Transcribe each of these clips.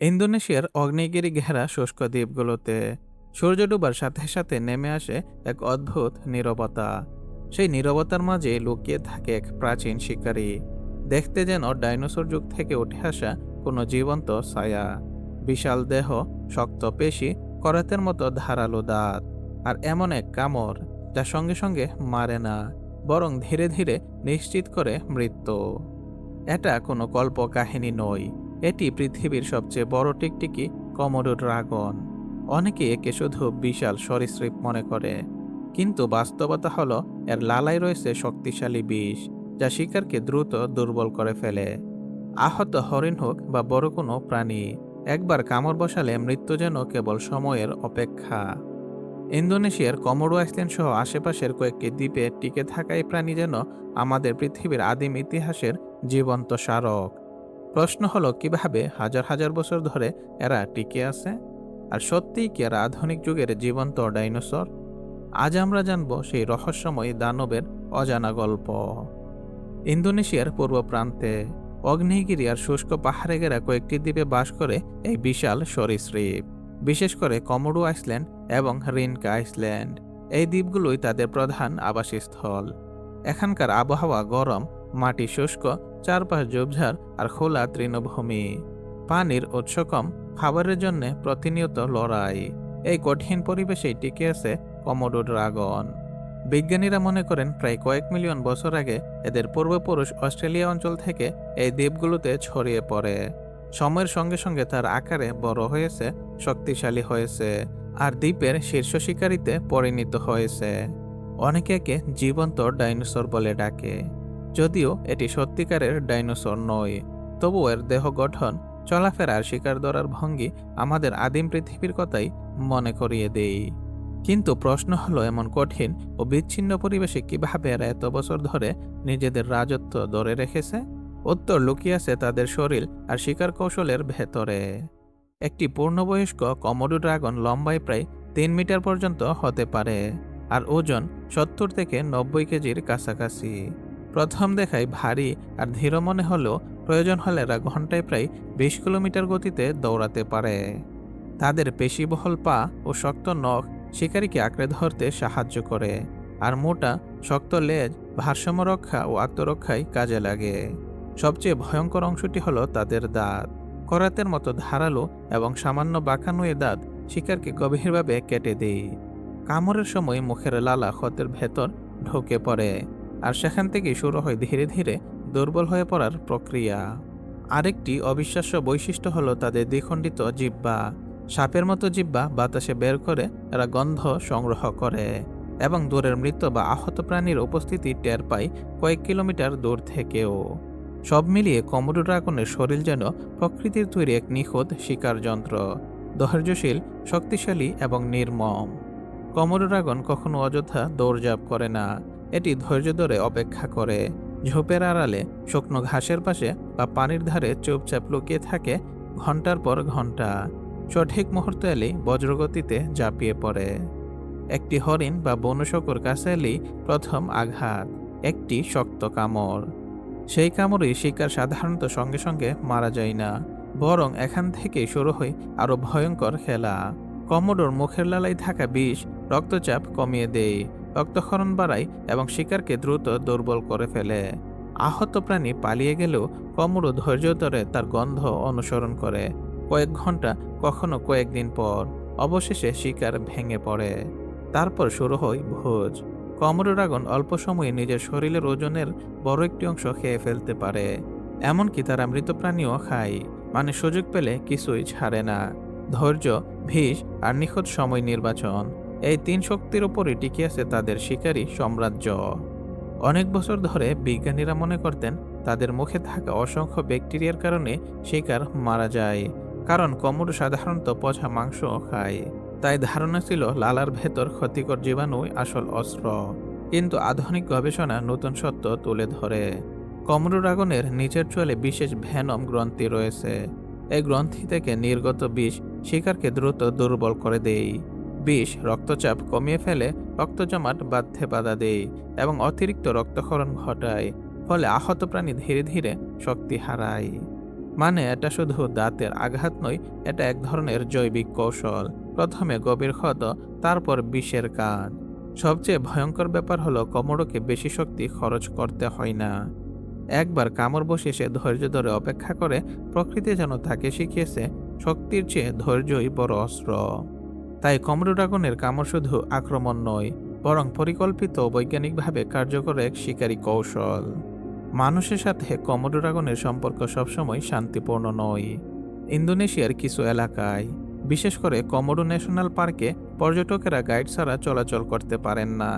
ইন্দোনেশিয়ার অগ্নেয়গিরি ঘেরা শুষ্ক দ্বীপগুলোতে সূর্য ডোবার সাথে সাথে নেমে আসে এক অদ্ভুত নীরবতা। সেই নীরবতার মাঝে লুকিয়ে থাকে এক প্রাচীন শিকারী, দেখতে যেন ডাইনোসর যুগ থেকে উঠে আসা কোনো জীবন্ত ছায়া। বিশাল দেহ, শক্ত পেশি, করাতের মতো ধারালো দাঁত, আর এমন এক কামড় যা সঙ্গে সঙ্গে মারে না, বরং ধীরে ধীরে নিশ্চিত করে মৃত্যু। এটা কোনো কল্প কাহিনী নয়, এটি পৃথিবীর সবচেয়ে বড় টিকটিকি কমোডো ড্রাগন। অনেকে একে শুধু বিশাল সরীসৃপ মনে করে, কিন্তু বাস্তবতা হলো এর লালায় রয়েছে শক্তিশালী বিষ, যা শিকারকে দ্রুত দুর্বল করে ফেলে। আহত হরিণ হোক বা বড় কোনো প্রাণী, একবার কামড় বসালে মৃত্যু যেন কেবল সময়ের অপেক্ষা। ইন্দোনেশিয়ার কমোডো আইল্যান্ড সহ আশেপাশের কয়েকটি দ্বীপে টিকে থাকা এই প্রাণী যেন আমাদের পৃথিবীর আদিম ইতিহাসের জীবন্ত স্মারক। প্রশ্ন হলো, কিভাবে হাজার হাজার বছর ধরে এরা টিকে আছে? আর সত্যিই কি এরা আধুনিক যুগের জীবন্ত ডাইনোসর? আজ আমরা জানব সেই রহস্যময় দানবের অজানা গল্প। ইন্দোনেশিয়ার পূর্ব প্রান্তে অগ্নেয়গিরি আর শুষ্ক পাহাড়ে ঘেরা কয়েকটি দ্বীপে বাস করে এই বিশাল সরীসৃপ, বিশেষ করে কমোডো আইল্যান্ড এবং রিনকা আইল্যান্ড। এই দ্বীপগুলোই তাদের প্রধান আবাসস্থল। এখানকার আবহাওয়া গরম, মাটি শুষ্ক, চারপাশ ঝোপঝাড় আর খোলা তৃণভূমি। পানির উৎস কম, খাবারের জন্য প্রতিনিয়ত লড়াই। এই কঠিন পরিবেশেই টিকে আছে কমোডো ড্রাগন। বিজ্ঞানীরা মনে করেন প্রায় কয়েক মিলিয়ন বছর আগে এদের পূর্বপুরুষ অস্ট্রেলিয়া অঞ্চল থেকে এই দ্বীপগুলোতে ছড়িয়ে পড়ে। সময়ের সঙ্গে সঙ্গে তার আকারে বড় হয়েছে, শক্তিশালী হয়েছে, আর দ্বীপের শীর্ষ শিকারীতে পরিণত হয়েছে। অনেকে একে জীবন্ত ডাইনোসর বলে ডাকে। যদিও এটি সত্যিকারের ডাইনোসর নয়, তবু এর দেহ গঠন, চলাফেরা আর শিকার ধরার ভঙ্গি আমাদের আদিম পৃথিবীর কথাই মনে করিয়ে দেয়। কিন্তু প্রশ্ন হলো, এমন কঠিন ও বিচ্ছিন্ন পরিবেশে কিভাবে এরা এত বছর ধরে নিজেদের রাজত্ব ধরে রেখেছে? উত্তর লুকিয়ে আছে তাদের শরীর আর শিকার কৌশলের ভেতরে। একটি পূর্ণবয়স্ক কমোডো ড্রাগন লম্বায় প্রায় 3 মিটার পর্যন্ত হতে পারে, আর ওজন 70 থেকে 90 কেজির কাছাকাছি। প্রথম দেখায় ভারী আর ধীর মনে হলেও প্রয়োজন হলে এরা ঘন্টায় প্রায় 20 কিলোমিটার গতিতে দৌড়াতে পারে। তাদের পেশিবহুল পা ও শক্ত নখ শিকারীকে আঁকড়ে ধরতে সাহায্য করে, আর মোটা শক্ত লেজ ভারসাম্য রক্ষা ও আত্মরক্ষায় কাজে লাগে। সবচেয়ে ভয়ঙ্কর অংশটি হলো তাদের দাঁত। করাতের মতো ধারালো এবং সামান্য বাঁকানো এ দাঁত শিকারকে গভীরভাবে কেটে দেয়। কামড়ের সময় মুখের লালা ক্ষতের ভেতর ঢুকে পড়ে, আর সেখান থেকেই শুরু হয় ধীরে ধীরে দুর্বল হয়ে পড়ার প্রক্রিয়া। আরেকটি অবিশ্বাস্য বৈশিষ্ট্য হলো তাদের দ্বিখণ্ডিত জিহ্বা। সাপের মতো জিহ্বা বাতাসে বের করে এরা গন্ধ সংগ্রহ করে, এবং দূরের মৃত বা আহত প্রাণীর উপস্থিতি টের পায় কয়েক কিলোমিটার দূর থেকেও। সব মিলিয়ে কমোডো ড্রাগনের শরীর যেন প্রকৃতির তৈরি এক নিখুঁত শিকার যন্ত্র, ধৈর্যশীল, শক্তিশালী এবং নির্মম। কমোডো ড্রাগন কখনো অযথা দৌড়ঝাঁপ করে না। এটি ধৈর্য ধরে অপেক্ষা করে, ঝোপের আড়ালে, শুকনো ঘাসের পাশে বা পানির ধারে চুপচাপ লুকিয়ে থাকে ঘন্টার পর ঘন্টা। সঠিক মুহূর্তে এলেই বজ্রগতিতে ঝাঁপিয়ে পড়ে। একটি হরিণ বা বন্য শকুর কাছে এলেই প্রথম আঘাত, একটি শক্ত কামড়। সেই কামড়েই শিকার সাধারণত সঙ্গে সঙ্গে মারা যায় না, বরং এখান থেকেই শুরু হয় আরো ভয়ঙ্কর খেলা। কমোডোর মুখের লালায় থাকা বিষ রক্তচাপ কমিয়ে দেয়, রক্তক্ষরণ বাড়ায় এবং শিকারকে দ্রুত দুর্বল করে ফেলে। আহত প্রাণী পালিয়ে গেলেও কমোডো ধৈর্য ধরে তার গন্ধ অনুসরণ করে কয়েক ঘন্টা, কখনো কয়েকদিন পর। অবশেষে শিকার ভেঙে পড়ে। তারপর শুরু হয় ভোজ। কমোডো ড্রাগন অল্প সময়ে নিজের শরীরের ওজনের বড় একটি অংশ খেয়ে ফেলতে পারে। এমনকি তারা মৃত প্রাণীও খায়, মানে সুযোগ পেলে কিছুই ছাড়ে না। ধৈর্য, বিষ আর নিখুঁত সময় নির্বাচন, এই 3 শক্তির উপরই টিকে আছে তাদের শিকারী সাম্রাজ্য। অনেক বছর ধরে বিজ্ঞানীরা মনে করতেন তাদের মুখে থাকা অসংখ্য ব্যাকটেরিয়ার কারণে শিকার মারা যায়, কারণ কমোডো সাধারণত পচা মাংস খায়। তাই ধারণা ছিল লালার ভেতর ক্ষতিকর জীবাণুই আসল অস্ত্র। কিন্তু আধুনিক গবেষণা নতুন সত্য তুলে ধরে। কমোডো ড্রাগনের নিচের চোয়ালে বিশেষ ভেনম গ্রন্থি রয়েছে। এই গ্রন্থি থেকে নির্গত বিষ শিকারকে দ্রুত দুর্বল করে দেয়। বিষ রক্তচাপ কমিয়ে ফেলে, রক্ত জমাট বাঁধতে বাধা দেয় এবং অতিরিক্ত রক্তক্ষরণ ঘটায়, ফলে আহত প্রাণী ধীরে ধীরে শক্তি হারায়। মানে এটা শুধু দাঁতের আঘাত নয়, এটা এক ধরনের জৈবিক কৌশল। প্রথমে গভীর ক্ষত, তারপর বিষের কাজ। সবচেয়ে ভয়ঙ্কর ব্যাপার হলো কমোডোকে বেশি শক্তি খরচ করতে হয় না। একবার কামড় বসে সে ধৈর্য ধরে অপেক্ষা করে। প্রকৃতি যেন তাকে শিখিয়েছে শক্তির চেয়ে ধৈর্যই বড় অস্ত্র। তাই কমোডো ড্রাগনের কামড় শুধু আক্রমণ নয়, বরং পরিকল্পিত ও বৈজ্ঞানিকভাবে কার্যকর এক শিকারী কৌশল। মানুষের সাথে কমোডো ড্রাগনের সম্পর্ক সবসময় শান্তিপূর্ণ নয়। ইন্দোনেশিয়ার কিছু এলাকায়, বিশেষ করে কমোডো ন্যাশনাল পার্কে, পর্যটকেরা গাইড ছাড়া চলাচল করতে পারেন না,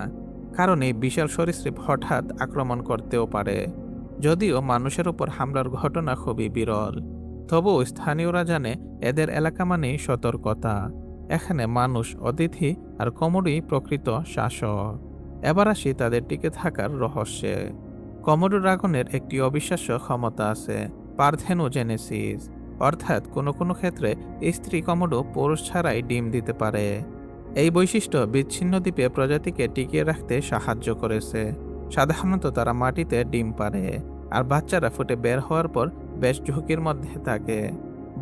কারণ এই বিশাল সরীসৃপ হঠাৎ আক্রমণ করতেও পারে। যদিও মানুষের উপর হামলার ঘটনা খুবই বিরল, তবুও স্থানীয়রা জানে এদের এলাকা মানেই সতর্কতা। এখানে মানুষ অতিথি, আর কমোডোই প্রকৃত শাসক। এবার আসি তাদের টিকে থাকার রহস্যে। কমোডো ড্রাগনের একটি অবিশ্বাস্য ক্ষমতা আছে, পারথেনোজেনেসিস। অর্থাৎ কোনো কোনো ক্ষেত্রে স্ত্রী কমোডো পুরুষ ছাড়াই ডিম দিতে পারে। এই বৈশিষ্ট্য বিচ্ছিন্ন দ্বীপে প্রজাতিকে টিকিয়ে রাখতে সাহায্য করেছে। সাধারণত তারা মাটিতে ডিম পাড়ে, আর বাচ্চারা ফুটে বের হওয়ার পর বেশ ঝুঁকির মধ্যে থাকে।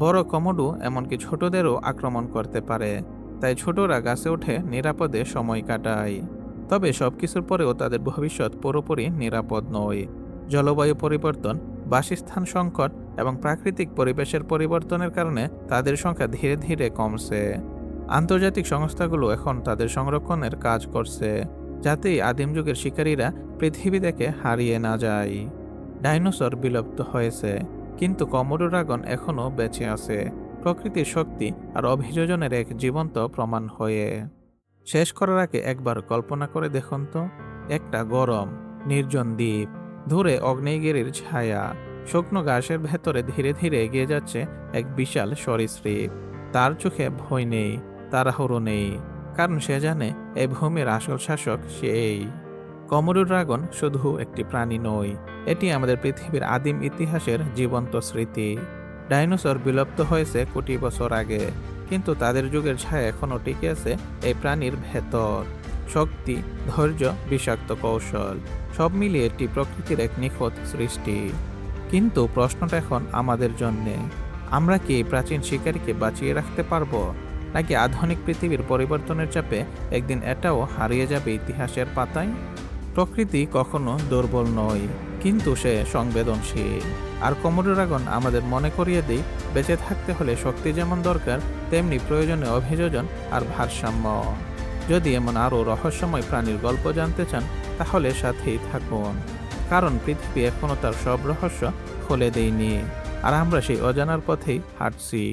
বড় কমোডো এমনকি ছোটদেরও আক্রমণ করতে পারে, তাই ছোটরা গাছে উঠে নিরাপদে সময় কাটায়। তবে সবকিছুর পরেও তাদের ভবিষ্যৎ পুরোপুরি নিরাপদ নয়। জলবায়ু পরিবর্তন, বাসস্থান সংকট এবং প্রাকৃতিক পরিবেশের পরিবর্তনের কারণে তাদের সংখ্যা ধীরে ধীরে কমছে। আন্তর্জাতিক সংস্থাগুলো এখন তাদের সংরক্ষণের কাজ করছে, যাতে আদিম যুগের শিকারীরা পৃথিবী থেকে হারিয়ে না যায়। ডাইনোসর বিলুপ্ত হয়েছে, কিন্তু কমোডো ড্রাগন এখনও বেঁচে আছে, প্রকৃতির শক্তি আর অভিযোজনের এক জীবন্ত প্রমাণ হয়ে। শেষ করার আগে একবার কল্পনা করে দেখুন তো, একটা গরম নির্জন দ্বীপ, দূরে অগ্নেয়গিরির ছায়া, শুকনো ঘাসের ভেতরে ধীরে ধীরে এগিয়ে যাচ্ছে এক বিশাল সরীসৃপ। তার চোখে ভয় নেই, তাড়াহুড়ো নেই, কারণ সে জানে এই ভূমির আসল শাসক সেই। কমোডো ড্রাগন শুধু একটি প্রাণী নয়, এটি আমাদের পৃথিবীর আদিম ইতিহাসের জীবন্ত স্মৃতি। ডাইনোসর বিলুপ্ত হয়েছে কোটি বছর আগে, কিন্তু তাদের যুগের ছায়া এখনও টিকে আছে এই প্রাণীর ভেতর। শক্তি, ধৈর্য, বিষাক্ত কৌশল, সব মিলিয়ে এটি প্রকৃতির এক নিখুঁত সৃষ্টি। কিন্তু প্রশ্নটা এখন আমাদের জন্যে, আমরা কি এই প্রাচীন শিকারীকে বাঁচিয়ে রাখতে পারবো, নাকি আধুনিক পৃথিবীর পরিবর্তনের চাপে একদিন এটাও হারিয়ে যাবে ইতিহাসের পাতায়? প্রকৃতি কখনো দুর্বল নয়, কিন্তু সে সংবেদনশীল। আর কমোডো ড্রাগন আমাদের মনে করিয়ে দেয়, বেঁচে থাকতে হলে শক্তি যেমন দরকার, তেমনি প্রয়োজনে অভিযোজন আর ভারসাম্য। যদি এমন আরও রহস্যময় প্রাণীর গল্প জানতে চান, তাহলে সাথেই থাকুন, কারণ পৃথিবী এখনও তার সব রহস্য খুলে দেয়নি, আর আমরা সেই অজানার পথেই হাঁটছি।